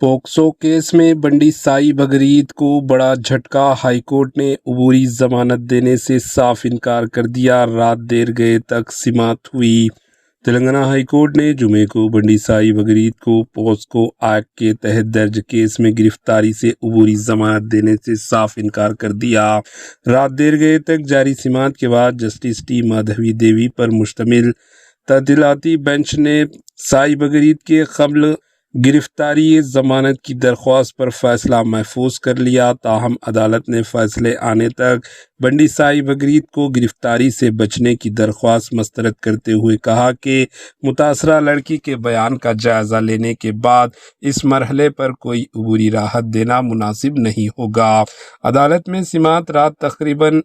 پوکسو case میں بنڈی سائی بگرید کو بڑا جھٹکا، ہائی کورٹ نے عبوری ضمانت دینے سے صاف انکار کر دیا، رات دیر گئے تک سماعت ہوئی۔ تلنگانہ ہائی کورٹ نے جمعے کو بنڈی سائی بگرید کو پوکسو ایکٹ کے تحت درج کیس میں گرفتاری سے عبوری ضمانت دینے سے صاف انکار کر دیا۔ رات دیر گئے تک جاری سماعت کے بعد جسٹس ٹی مادھوی دیوی پر مشتمل تعطیلاتی بینچ نے سائی بگرید کے قبل گرفتاری ضمانت کی درخواست پر فیصلہ محفوظ کر لیا، تاہم عدالت نے فیصلے آنے تک بنڈی سائی بگرید کو گرفتاری سے بچنے کی درخواست مسترد کرتے ہوئے کہا کہ متاثرہ لڑکی کے بیان کا جائزہ لینے کے بعد اس مرحلے پر کوئی عبوری راحت دینا مناسب نہیں ہوگا۔ عدالت میں سماعت رات تقریباً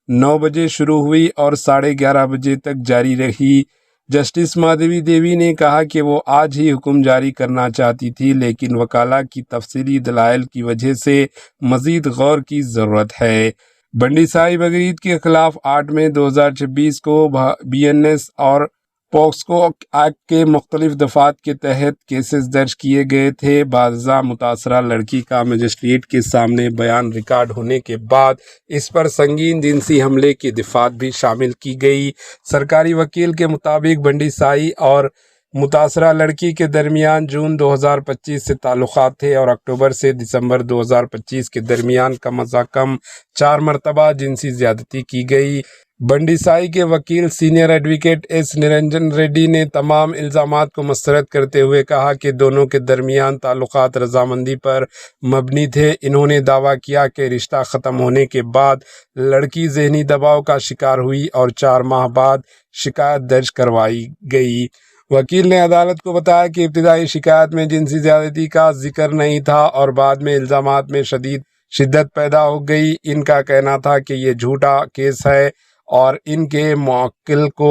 9 بجے شروع ہوئی اور 11:30 بجے تک جاری رہی۔ جسٹس مادھوی دیوی نے کہا کہ وہ آج ہی حکم جاری کرنا چاہتی تھی، لیکن وکلاء کی تفصیلی دلائل کی وجہ سے مزید غور کی ضرورت ہے۔ بنڈی سائی بگرید کے خلاف 8 مئی 2026 کو BNS اور پوکسو ایکٹ کے مختلف دفعات کے تحت کیسز درج کیے گئے تھے۔ بعد ازاں متاثرہ لڑکی کا مجسٹریٹ کے سامنے بیان ریکارڈ ہونے کے بعد اس پر سنگین جنسی حملے کی دفعات بھی شامل کی گئی۔ سرکاری وکیل کے مطابق بنڈی سائی اور متاثرہ لڑکی کے درمیان جون 2025 سے تعلقات تھے اور اکتوبر سے دسمبر 2025 کے درمیان کم از کم 4 مرتبہ جنسی زیادتی کی گئی۔ بنڈی سائی کے وکیل senior advocate S Niranjan ready نے تمام الزامات کو مسترد کرتے ہوئے کہا کہ دونوں کے درمیان تعلقات رضامندی پر مبنی تھے۔ انہوں نے دعویٰ کیا کہ رشتہ ختم ہونے کے بعد لڑکی ذہنی دباؤ کا شکار ہوئی اور 4 ماہ بعد شکایت درج کروائی گئی۔ وکیل نے عدالت کو بتایا کہ ابتدائی شکایت میں جنسی زیادتی کا ذکر نہیں تھا اور بعد میں الزامات میں شدت پیدا ہو گئی۔ ان کا کہنا تھا کہ یہ جھوٹا کیس ہے اور ان کے موکل کو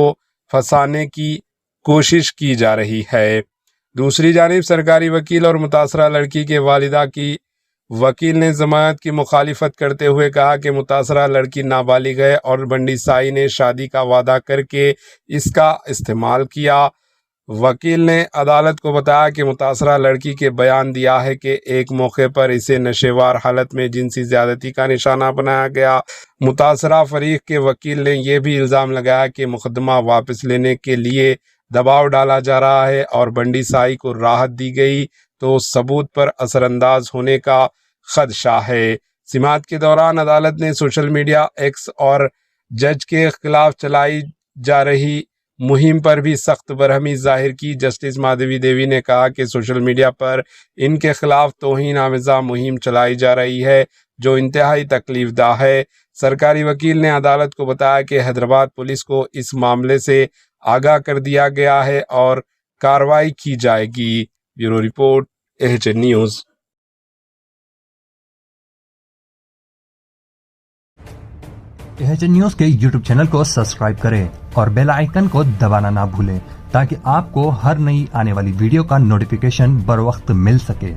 پھنسانے کی کوشش کی جا رہی ہے۔ دوسری جانب سرکاری وکیل اور متاثرہ لڑکی کے والدہ کی وکیل نے ضمانت کی مخالفت کرتے ہوئے کہا کہ متاثرہ لڑکی نابالغ ہے اور بنڈی سائی نے شادی کا وعدہ کر کے اس کا استعمال کیا۔ وکیل نے عدالت کو بتایا کہ متاثرہ لڑکی کے بیان دیا ہے کہ ایک موقع پر اسے نشیوار حالت میں جنسی زیادتی کا نشانہ بنایا گیا۔ متاثرہ فریق کے وکیل نے یہ بھی الزام لگایا کہ مقدمہ واپس لینے کے لیے دباؤ ڈالا جا رہا ہے اور بنڈی سائی کو راحت دی گئی تو ثبوت پر اثر انداز ہونے کا خدشہ ہے۔ سماعت کے دوران عدالت نے سوشل میڈیا، ایکس اور جج کے خلاف چلائی جا رہی مہم پر بھی سخت برہمی ظاہر کی۔ جسٹس مادھوی دیوی نے کہا کہ سوشل میڈیا پر ان کے خلاف توہین آمیزہ مہم چلائی جا رہی ہے جو انتہائی تکلیف دہ ہے۔ سرکاری وکیل نے عدالت کو بتایا کہ حیدرآباد پولیس کو اس معاملے سے آگاہ کر دیا گیا ہے اور کارروائی کی جائے گی۔ Bureau report, AHN news. AHN news کے YouTube چینل کو سبسکرائب کریں اور بیل آئیکن کو دبانا نہ بھولیں تاکہ آپ کو ہر نئی آنے والی ویڈیو کا نوٹیفیکیشن بر وقت مل سکے۔